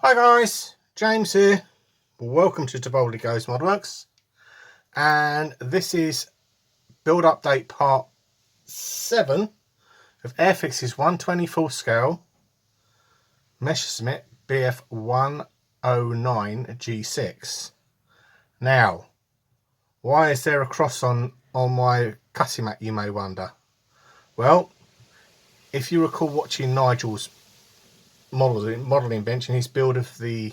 Hi guys, James here. Welcome to Boldly Goes Modworks, and this is build update part 7 of Airfix's 1/24 scale Messerschmitt Bf109G-6. Now, why is there a cross on my cutting mat, you may wonder? Well, if you recall watching Nigel's modelling bench and his build of the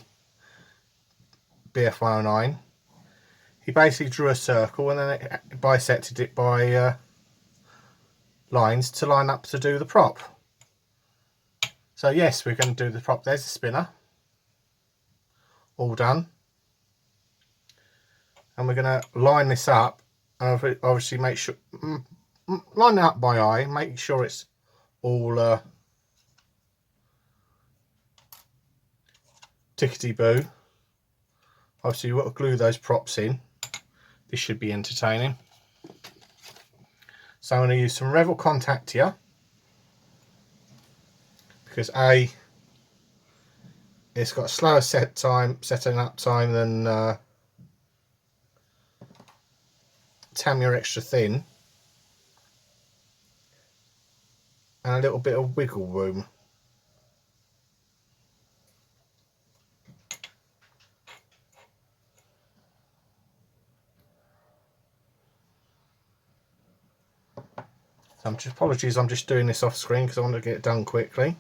Bf109, he basically drew a circle and then bisected it by lines to line up to do the prop. So yes, we're going to do the prop. There's the spinner, all done, and we're going to line this up and obviously make sure, line it up by eye, make sure it's all tickety-boo. Obviously you've got to glue those props in. This should be entertaining. So I'm going to use some Revel contact here, because A, it's got a slower setting up time than Tamiya extra thin, and a little bit of wiggle room. So apologies, I'm just doing this off screen because I want to get it done quickly.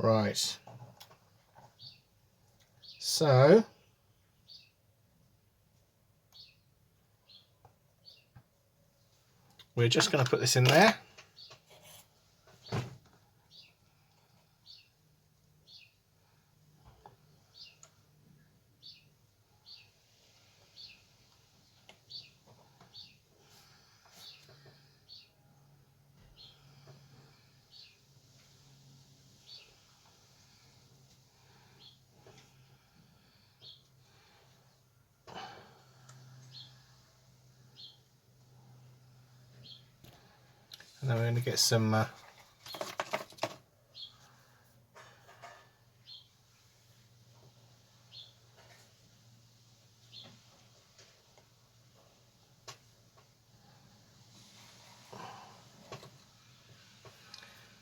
Right, so we're just going to put this in there. And then we're going to get some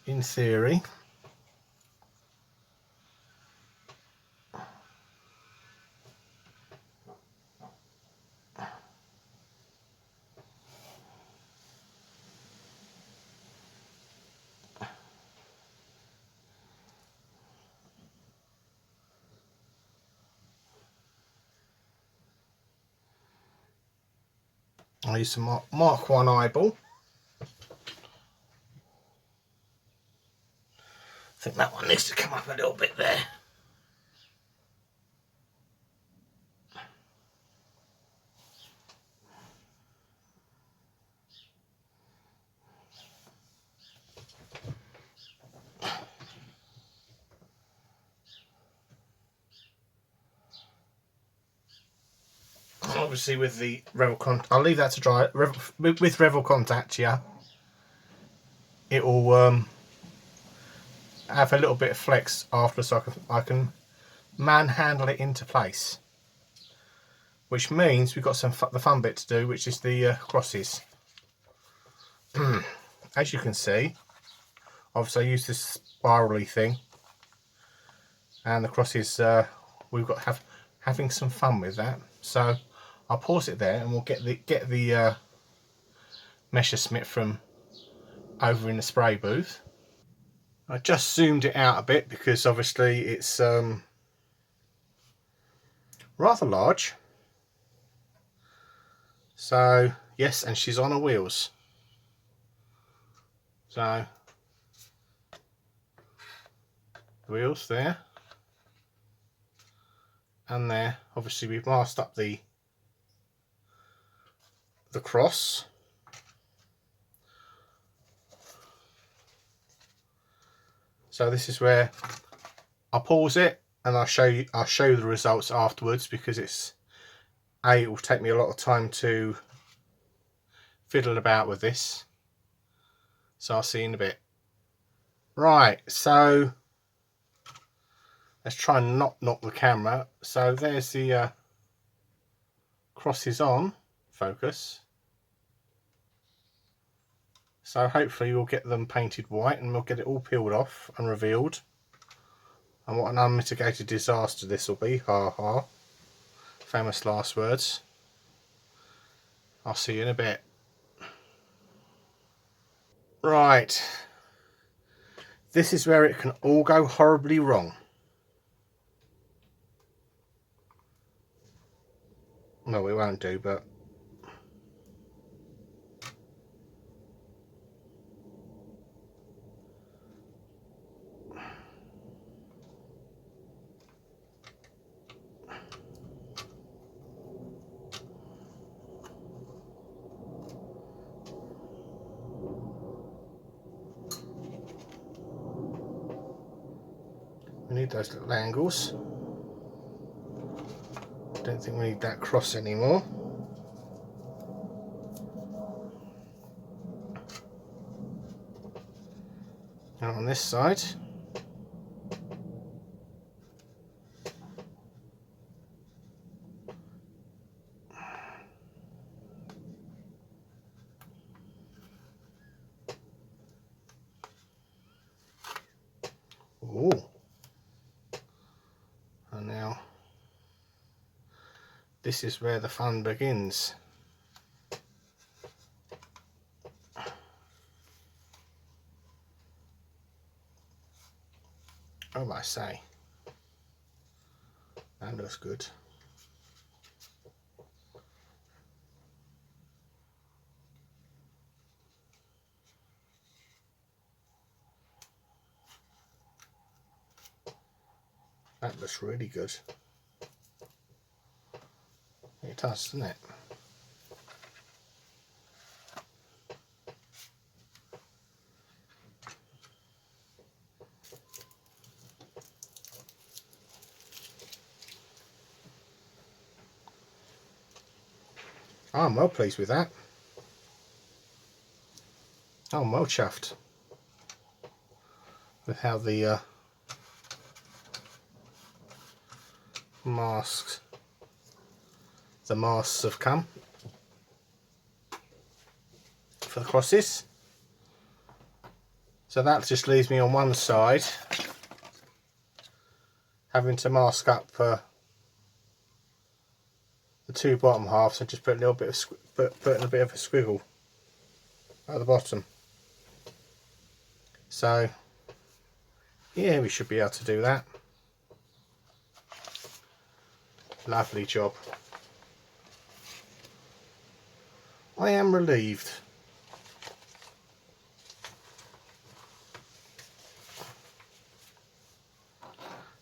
in theory, I'll use some Mark 1 eyeball. I think that one needs to come up a little bit there. Obviously with the Revel contact, I'll leave that to dry. With Revel contact, yeah, it will have a little bit of flex after, so I can manhandle it into place. Which means we've got the fun bit to do, which is the crosses. As you can see, obviously I use this spirally thing, and the crosses, we've got having some fun with that. So I'll pause it there, and we'll get the Messerschmitt from over in the spray booth. I just zoomed it out a bit because obviously it's rather large. So yes, and she's on her wheels. So the wheels there and there. Obviously we've masked up the cross. So this is where I'll pause it and I'll show you the results afterwards, because it will take me a lot of time to fiddle about with this. So I'll see you in a bit. Right, so let's try and not knock the camera. So there's the crosses on focus. So hopefully we'll get them painted white and we'll get it all peeled off and revealed. And what an unmitigated disaster this will be, ha ha. Famous last words. I'll see you in a bit. Right, this is where it can all go horribly wrong. No, we won't do, but we need those little angles. Don't think we need that cross anymore. And on this side, ooh. And now this is where the fun begins. Oh, I say, that looks good. That looks really good. It does, doesn't it? I'm well pleased with that. I'm well chuffed with how the masks have come for the crosses. So that just leaves me on one side having to mask up the two bottom halves and just put a little bit of putting a bit of a squiggle at the bottom. So yeah, we should be able to do that. Lovely job. I am relieved.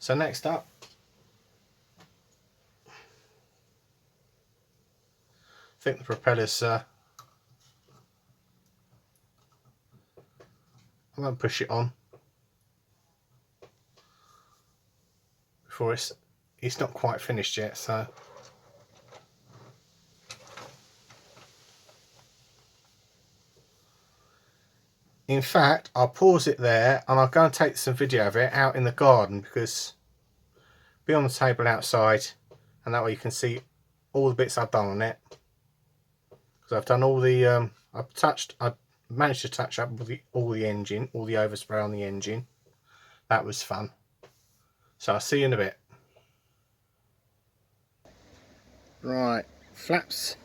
So next up, I think the propellers, I'm going to push it on before it's not quite finished yet, so in fact I'll pause it there and I'll go and take some video of it out in the garden, because be on the table outside and that way you can see all the bits I've done on it. Because I've done all the I've managed to touch up with all the engine, all the overspray on the engine. That was fun. So I'll see you in a bit. Right, flaps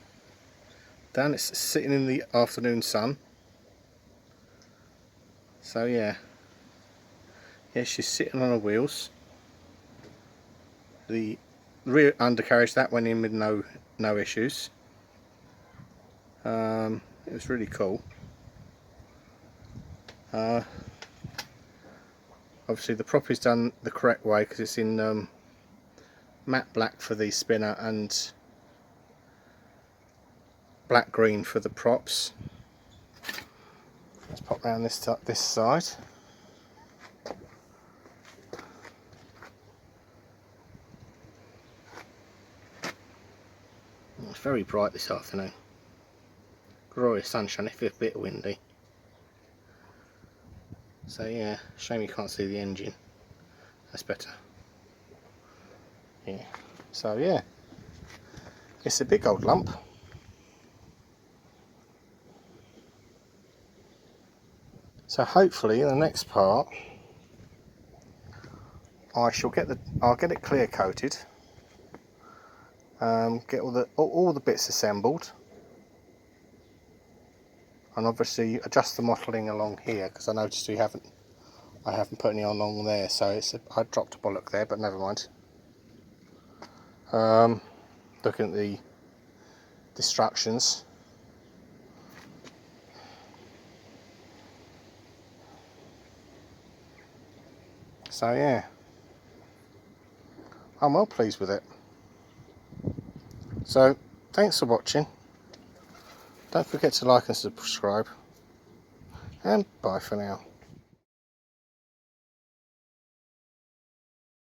down, it's sitting in the afternoon sun. So yeah, she's sitting on her wheels. The rear undercarriage, that went in with no issues. It was really cool. I Obviously the prop is done the correct way because it's in matte black for the spinner and black green for the props. Let's pop round this side. It's very bright this afternoon. Glorious sunshine, if it's a bit windy. So yeah, shame you can't see the engine. That's better. Yeah. So yeah, it's a big old lump. So hopefully in the next part I'll get it clear coated, get all the bits assembled, and obviously adjust the mottling along here because I noticed I haven't put any along there, so I dropped a bollock there, but never mind. Looking at the instructions. So yeah, I'm well pleased with it. So thanks for watching. Don't forget to like and subscribe, and bye for now.